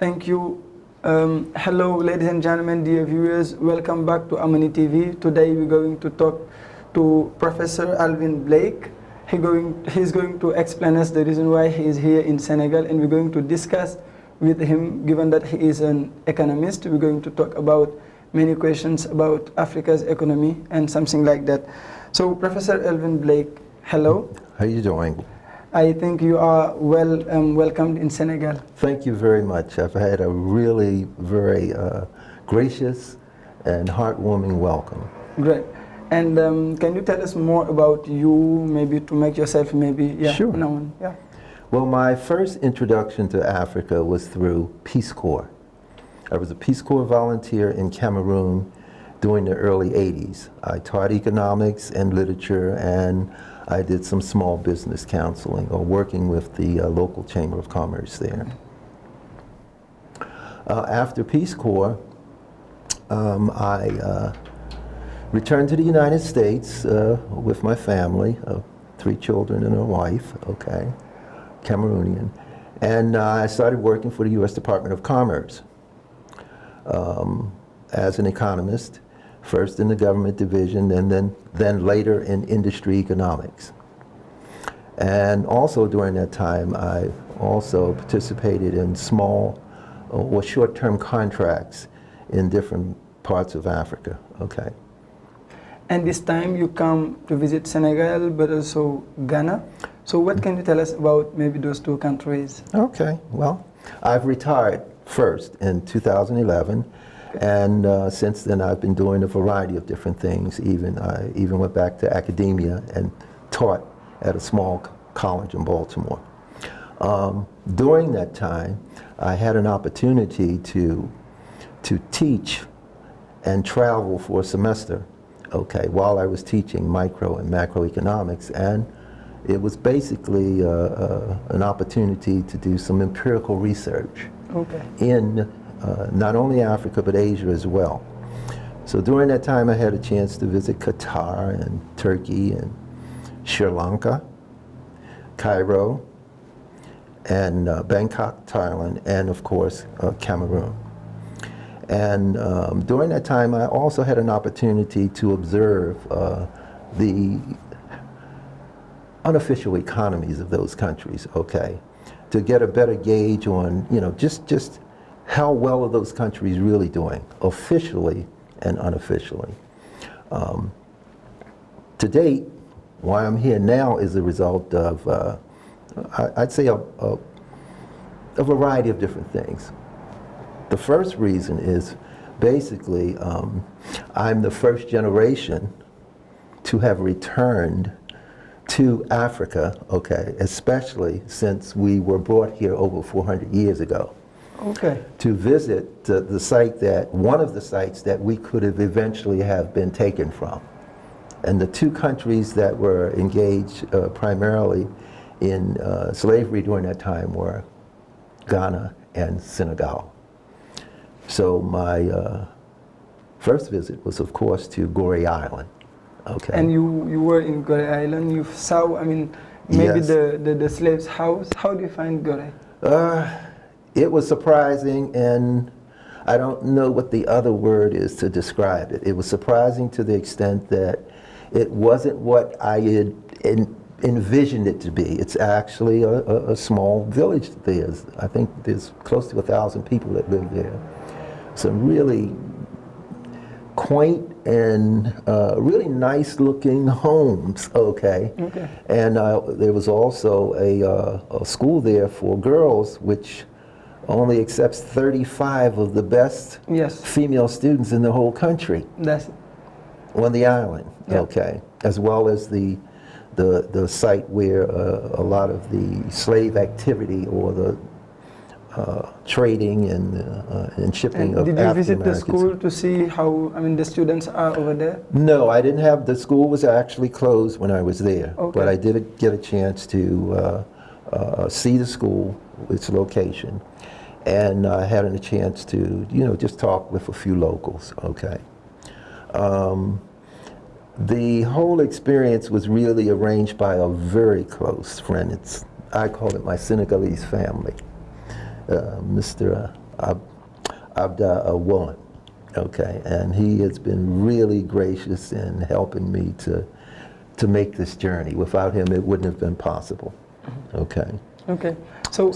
Thank you. Hello, ladies and gentlemen, dear viewers. Welcome back to Amani TV. Today we're going to talk to Professor Alvin Blake. He's going to explain us the reason why he is here in Senegal, and we're going to discuss with him, given that he is an economist. We're going to talk about many questions about Africa's economy and something like that. So, Professor Alvin Blake, hello. How are you doing? I think you are welcomed in Senegal. Thank you very much. I've had a really very gracious and heartwarming welcome. Great. And can you tell us more about you, maybe to make yourself Sure. known? Yeah. Well, my first introduction to Africa was through Peace Corps. I was a Peace Corps volunteer in Cameroon during the early 80s. I taught economics and literature, and I did some small business counseling or working with the local Chamber of Commerce there. After Peace Corps, I returned to the United States with my family, 3 children and a wife, okay, Cameroonian, and I started working for the U.S. Department of Commerce as an economist, first in the government division and then later in industry economics. And also during that time, I also participated in small or short-term contracts in different parts of Africa, okay. And this time you come to visit Senegal, but also Ghana. So what can you tell us about maybe those 2 countries? Okay, well, I've retired first in 2011, and since then I've been doing a variety of different things. I even went back to academia and taught at a small college in Baltimore. During that time, I had an opportunity to teach and travel for a semester, okay, while I was teaching micro and macroeconomics, and it was basically an opportunity to do some empirical research in not only Africa but Asia as well. So during that time I had a chance to visit Qatar and Turkey and Sri Lanka, Cairo, and Bangkok, Thailand, and of course Cameroon. And during that time I also had an opportunity to observe the unofficial economies of those countries, okay, to get a better gauge on, just how well are those countries really doing, officially and unofficially. To date, why I'm here now is a result of, I'd say, a variety of different things. The first reason is basically I'm the first generation to have returned to Africa, okay, especially since we were brought here over 400 years ago. Okay. To visit the site one of the sites that we could have eventually have been taken from. And the 2 countries that were engaged primarily in slavery during that time were Ghana and Senegal. So my first visit was, of course, to Gorée Island. Okay. And you were in Gorée Island. You saw, maybe Yes. the slaves' house. How do you find Gorée? It was surprising, and I don't know what the other word is to describe it. It was surprising to the extent that it wasn't what I had envisioned it to be. It's actually a small village there. I think there's close to 1,000 people that live there. Some really quaint and really nice looking homes, okay? Okay. And there was also a school there for girls, which only accepts 35 of the best female students in the whole country. That's it. On the island, okay, as well as the site where a lot of the slave activity or the trading and shipping of African Americans. Did you visit the school to see how the students are over there? No, I didn't have. The school was actually closed when I was there, but I did get a chance to see the school, its location, and I had a chance to just talk with a few locals. Okay. The whole experience was really arranged by a very close friend. I call it my Senegalese family. Mr. Abdullah, okay, and he has been really gracious in helping me to make this journey. Without him, it wouldn't have been possible. Okay. Okay. So,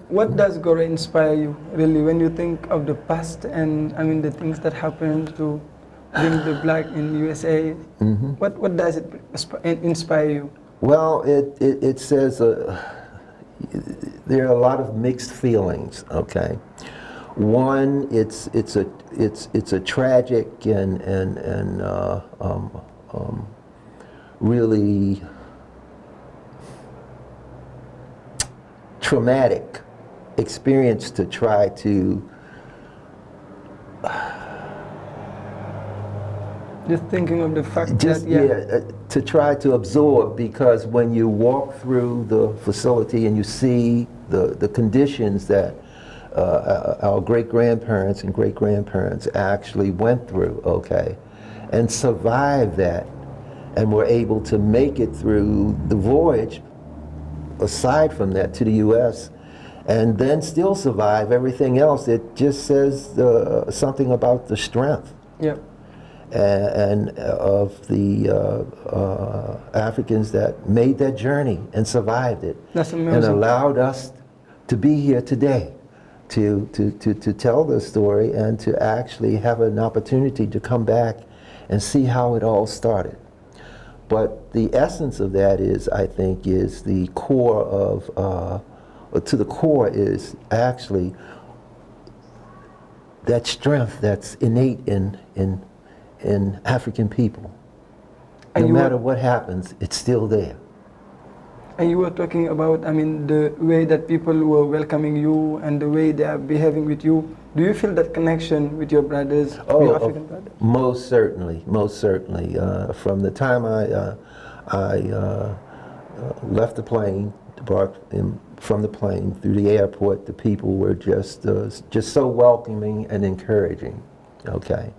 what does Gore inspire you, really, when you think of the past and, I mean, the things that happened to bring the black in USA? What does it inspire you? Well, it says there are a lot of mixed feelings. Okay. One, it's a tragic and really traumatic experience to try to just thinking of the fact to try to absorb, because when you walk through the facility and you see the conditions that our great-grandparents and great-grandparents actually went through, okay, and survived that, and were able to make it through the voyage, aside from that, to the U.S., and then still survive everything else. It just says something about the strength and of the Africans that made that journey and survived it. That's amazing. And allowed us to be here today to tell the story and to actually have an opportunity to come back and see how it all started. But the essence of that is, I think, is the core of, to the core is actually that strength that's innate in African people. No matter what happens, it's still there. And you were talking about, I mean, the way that people were welcoming you and the way they are behaving with you. Do you feel that connection with your brothers, your African brothers? Most certainly, most certainly. From the time I left the plane, debarked from the plane through the airport, the people were just so welcoming and encouraging. Okay.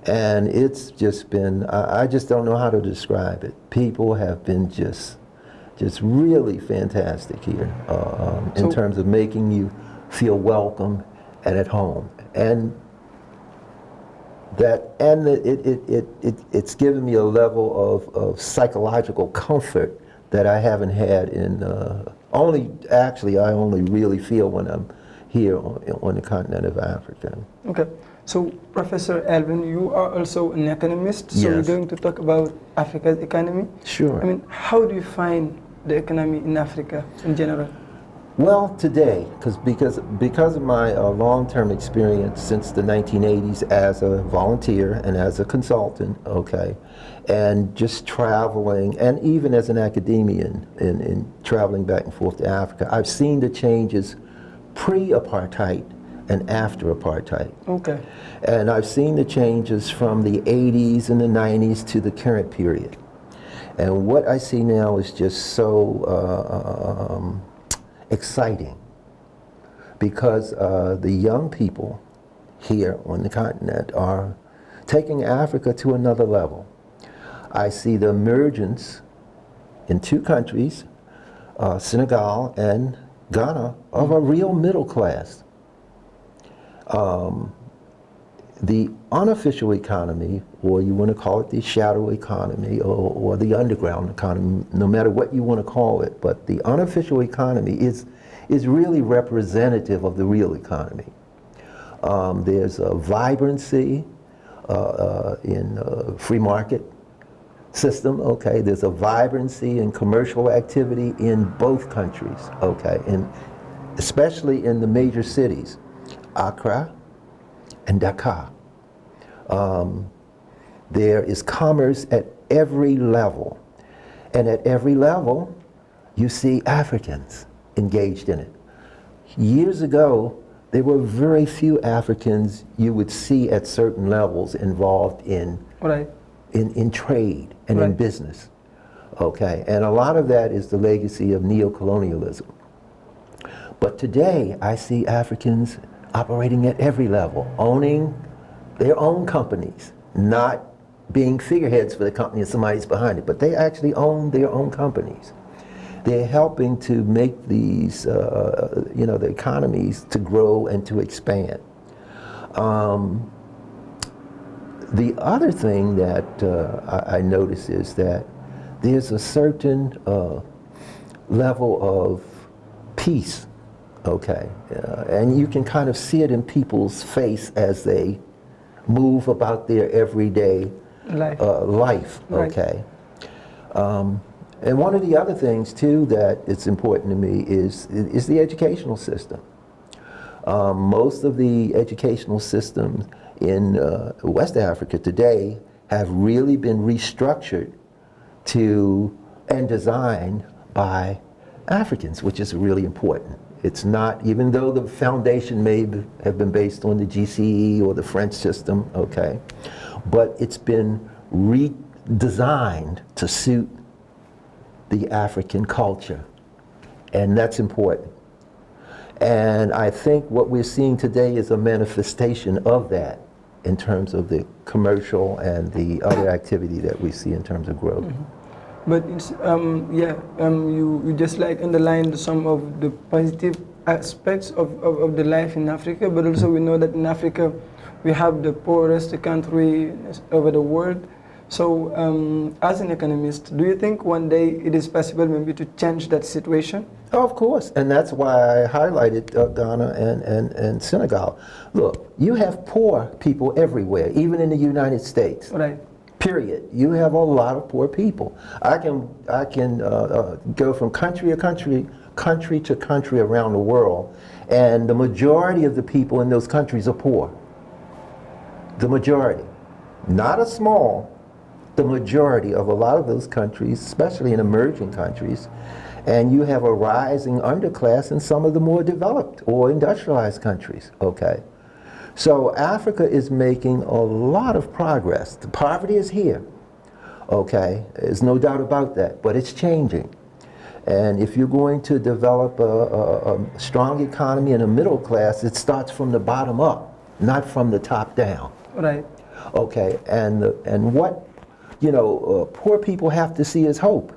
And it's just been, I just don't know how to describe it. People have been just really fantastic here in terms of making you feel welcome and at home. And it's given me a level of psychological comfort that I haven't had in, I only really feel when I'm here on the continent of Africa. Okay. So, Professor Alvin, you are also an economist, so we're going to talk about Africa's economy. Sure. I mean, how do you find the economy in Africa in general? Well, today, because of my long-term experience since the 1980s as a volunteer and as a consultant, okay, and just traveling, and even as an academician in traveling back and forth to Africa, I've seen the changes pre-apartheid and after apartheid. Okay. And I've seen the changes from the 80s and the 90s to the current period. And what I see now is just so exciting, because the young people here on the continent are taking Africa to another level. I see the emergence in two countries, Senegal and Ghana, of a real middle class. The unofficial economy, or you want to call it the shadow economy, or the underground economy, no matter what you want to call it, but the unofficial economy is really representative of the real economy. There's a vibrancy in free market system, okay? There's a vibrancy in commercial activity in both countries, okay? And especially in the major cities, Accra and Dakar. There is commerce at every level. And at every level, you see Africans engaged in it. Years ago, there were very few Africans you would see at certain levels involved in trade and in business. Okay, and a lot of that is the legacy of neocolonialism. But today, I see Africans operating at every level, owning their own companies, not being figureheads for the company and somebody's behind it, but they actually own their own companies. They're helping to make these, you know, the economies to grow and to expand. The other thing that I notice is that there's a certain level of peace, okay? And you can kind of see it in people's face as they move about their everyday life, okay? And one of the other things, too, that it's important to me is the educational system. Most of the educational systems in West Africa today have really been restructured to and designed by Africans, which is really important. It's not, even though the foundation may have been based on the GCE or the French system, okay, but it's been redesigned to suit the African culture, and that's important. And I think what we're seeing today is a manifestation of that in terms of the commercial and the other activity that we see in terms of growth. But it's, you just like underlined some of the positive aspects of the life in Africa, but also we know that in Africa we have the poorest country over the world. So as an economist, do you think one day it is possible maybe to change that situation? Of course, and that's why I highlighted Ghana and Senegal. Look, you have poor people everywhere, even in the United States. Right. Period. You have a lot of poor people. I can go from country to country around the world, and the majority of the people in those countries are poor. The majority, not a small. The majority of a lot of those countries, especially in emerging countries, and you have a rising underclass in some of the more developed or industrialized countries, okay? So Africa is making a lot of progress. The poverty is here, okay? There's no doubt about that, but it's changing. And if you're going to develop a strong economy and a middle class, it starts from the bottom up, not from the top down. Right. Okay, and what, you know, poor people have to see is hope.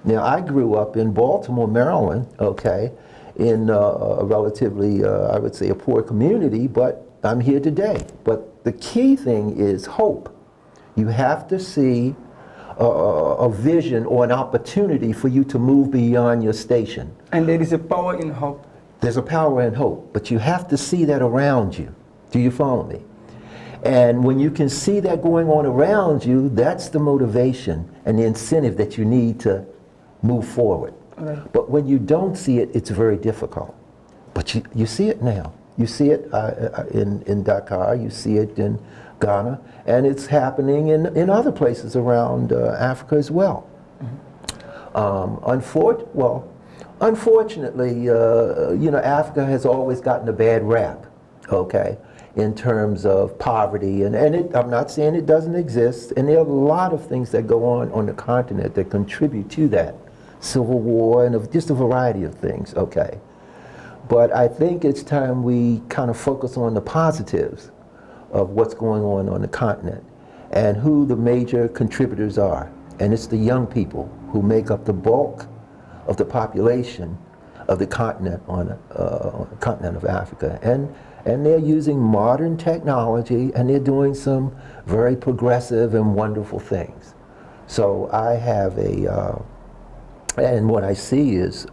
Now, I grew up in Baltimore, Maryland, okay, in a relatively, I would say, a poor community, but I'm here today. But the key thing is hope. You have to see a vision or an opportunity for you to move beyond your station. And there is a power in hope. There's a power in hope, but you have to see that around you. Do you follow me? And when you can see that going on around you, that's the motivation and the incentive that you need to move forward. Right. But when you don't see it, it's very difficult. But you see it now. You see it in Dakar, you see it in Ghana, and it's happening in other places around Africa as well. Unfortunately, you know, Africa has always gotten a bad rap, okay, in terms of poverty, and I'm not saying it doesn't exist, and there are a lot of things that go on the continent that contribute to that. Civil war and just a variety of things, okay. But I think it's time we kind of focus on the positives of what's going on the continent and who the major contributors are. And it's the young people who make up the bulk of the population of the continent on the continent of Africa. And they're using modern technology, and they're doing some very progressive and wonderful things. So I have and what I see is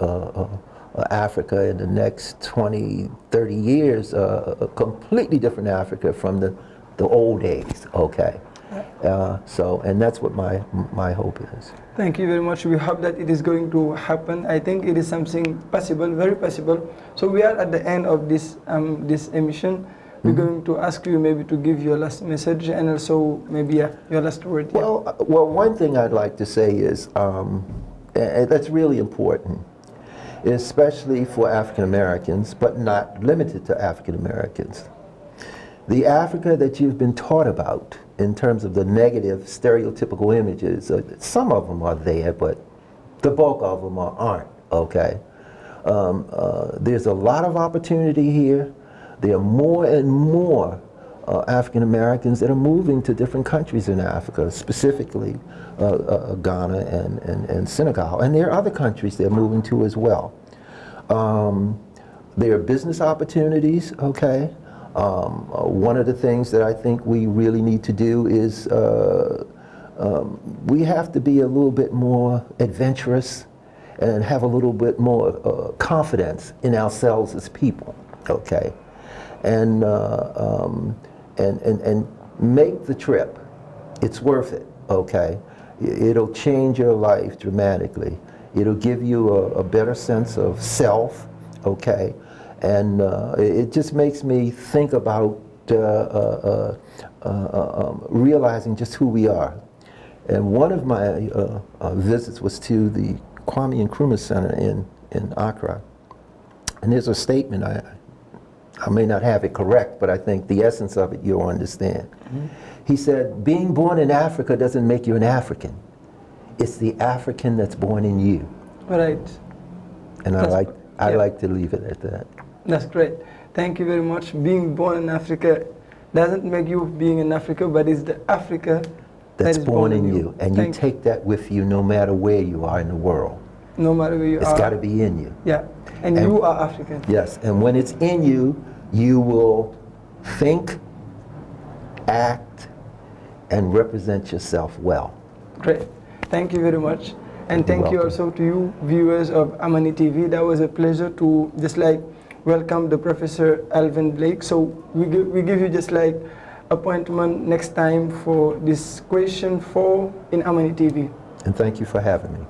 Africa in the next 20, 30 years, a completely different Africa from the old days, okay? And that's what my hope is. Thank you very much. We hope that it is going to happen. I think it is something possible, very possible. So we are at the end of this this emission. We're going to ask you maybe to give your last message and also maybe your last word. Well, one thing I'd like to say is, and that's really important, especially for African Americans, but not limited to African Americans. The Africa that you've been taught about in terms of the negative stereotypical images, some of them are there, but the bulk of them aren't, okay? There's a lot of opportunity here. There are more and more African Americans that are moving to different countries in Africa, specifically Ghana and Senegal. And there are other countries they're moving to as well. There are business opportunities, okay? One of the things that I think we really need to do is we have to be a little bit more adventurous and have a little bit more confidence in ourselves as people, okay? And make the trip. It's worth it, okay? It'll change your life dramatically. It'll give you a better sense of self, okay? And it just makes me think about realizing just who we are. And one of my visits was to the Kwame Nkrumah Center in Accra. And there's a statement, I may not have it correct, but I think the essence of it you'll understand. Mm-hmm. He said, being born in Africa doesn't make you an African. It's the African that's born in you. Right. And I like to leave it at that. That's great. Thank you very much. Being born in Africa doesn't make you being in Africa, but it's the Africa that's born in you. And you take that with you no matter where you are in the world. No matter where you are. It's got to be in you. Yeah. And you are African. Yes. And when it's in you, you will think, act, and represent yourself well. Great. Thank you very much. And thank you also to you, viewers of AmaniTv. That was a pleasure to just like welcome the Professor Alvin Blake. So we give you just like appointment next time for this question 4 in AmaniTv. And thank you for having me.